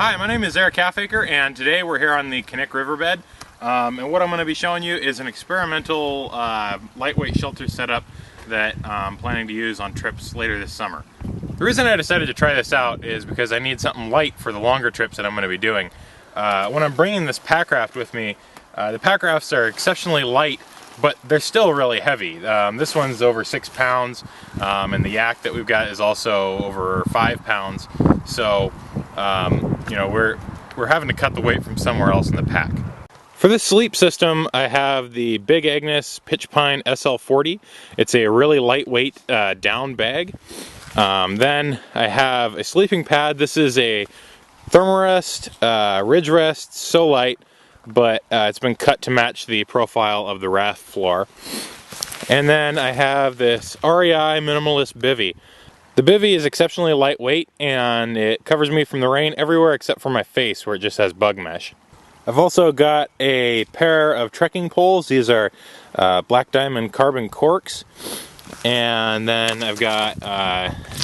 Hi, my name is Erik Halfacre, and today we're here on the Knik Riverbed. And what I'm going to be showing you is an experimental lightweight shelter setup that I'm planning to use on trips later this summer. The reason I decided to try this out is because I need something light for the longer trips that I'm going to be doing. When I'm bringing this Packraft with me, the Packrafts are exceptionally light, but they're still really heavy. This one's over 6 pounds, and the yak that we've got is also over 5 pounds. So, you know, we're having to cut the weight from somewhere else in the pack. For this sleep system, I have the Big Agnes Pitch Pine SL40. It's a really lightweight down bag. Then I have a sleeping pad. This is a Thermarest Ridge Rest, so light, but it's been cut to match the profile of the raft floor. And then I have this REI Minimalist Bivy. The bivy is exceptionally lightweight and it covers me from the rain everywhere except for my face where it just has bug mesh. I've also got a pair of trekking poles. These are Black Diamond carbon corks. And then I've got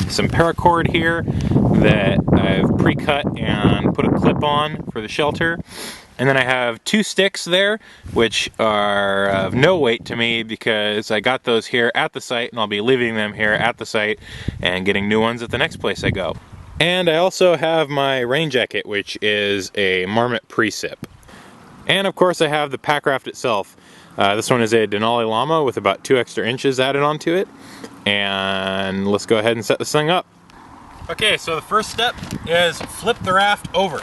some paracord here that I've pre-cut and put a clip on for the shelter. And then I have 2 sticks there, which are of no weight to me because I got those here at the site and I'll be leaving them here at the site and getting new ones at the next place I go. And I also have my rain jacket, which is a Marmot Precip. And of course I have the Packraft itself. This one is a Denali Llama with about 2 extra inches added onto it. And let's go ahead and set this thing up. Okay, so the first step is flip the raft over.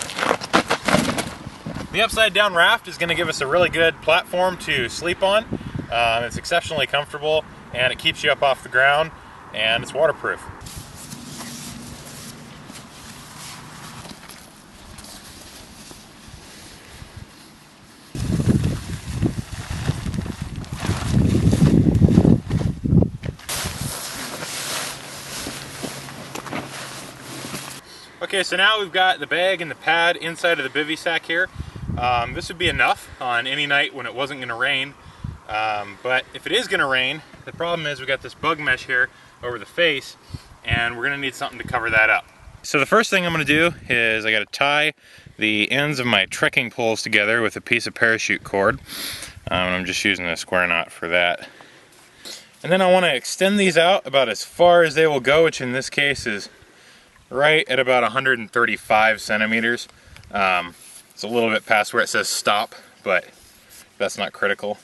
The upside down raft is going to give us a really good platform to sleep on. It's exceptionally comfortable and it keeps you up off the ground and it's waterproof. Okay, so now we've got the bag and the pad inside of the bivy sack here. This would be enough on any night when it wasn't going to rain, but if it is going to rain, the problem is we got this bug mesh here over the face and we're going to need something to cover that up. So the first thing I'm going to do is I got to tie the ends of my trekking poles together with a piece of parachute cord. I'm just using a square knot for that. And then I want to extend these out about as far as they will go, which in this case is right at about 135 centimeters. It's a little bit past where it says stop, but that's not critical.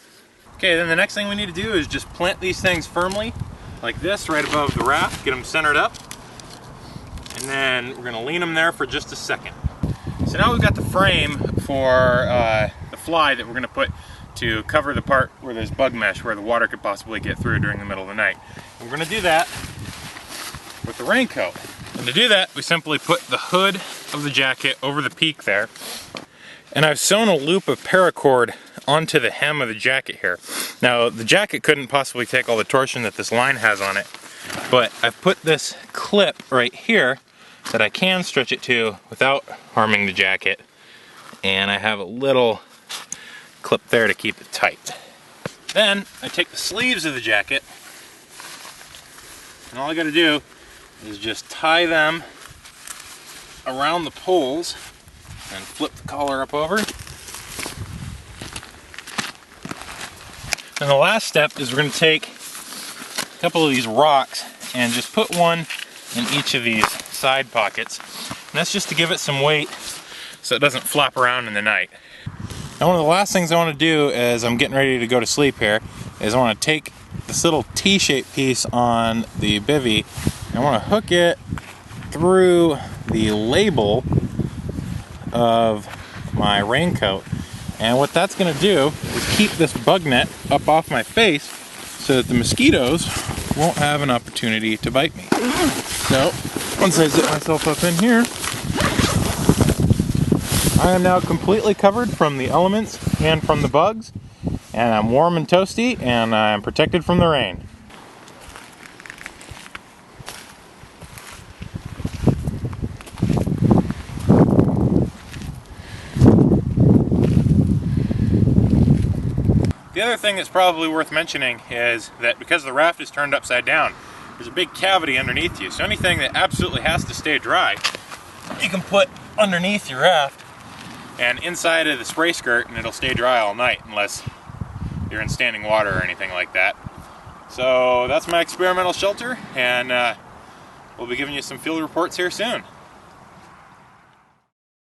Okay, then the next thing we need to do is just plant these things firmly, like this, right above the raft, get them centered up, and then we're going to lean them there for just a second. So now we've got the frame for the fly that we're going to put to cover the part where there's bug mesh, where the water could possibly get through during the middle of the night. And we're going to do that with the raincoat. And to do that, we simply put the hood of the jacket over the peak there. And I've sewn a loop of paracord onto the hem of the jacket here. Now, the jacket couldn't possibly take all the torsion that this line has on it, but I've put this clip right here that I can stretch it to without harming the jacket. And I have a little clip there to keep it tight. Then, I take the sleeves of the jacket, and all I gotta do is just tie them around the poles and flip the collar up over. And the last step is we're going to take a couple of these rocks and just put one in each of these side pockets. And that's just to give it some weight so it doesn't flop around in the night. Now, one of the last things I want to do as I'm getting ready to go to sleep here is I want to take this little T-shaped piece on the bivy. I want to hook it through the label of my raincoat, and what that's going to do is keep this bug net up off my face so that the mosquitoes won't have an opportunity to bite me. So once I zip myself up in here, I am now completely covered from the elements and from the bugs, and I'm warm and toasty and I'm protected from the rain. The other thing that's probably worth mentioning is that because the raft is turned upside down, there's a big cavity underneath you. So anything that absolutely has to stay dry, you can put underneath your raft and inside of the spray skirt, and it'll stay dry all night unless you're in standing water or anything like that. So that's my experimental shelter, and we'll be giving you some field reports here soon.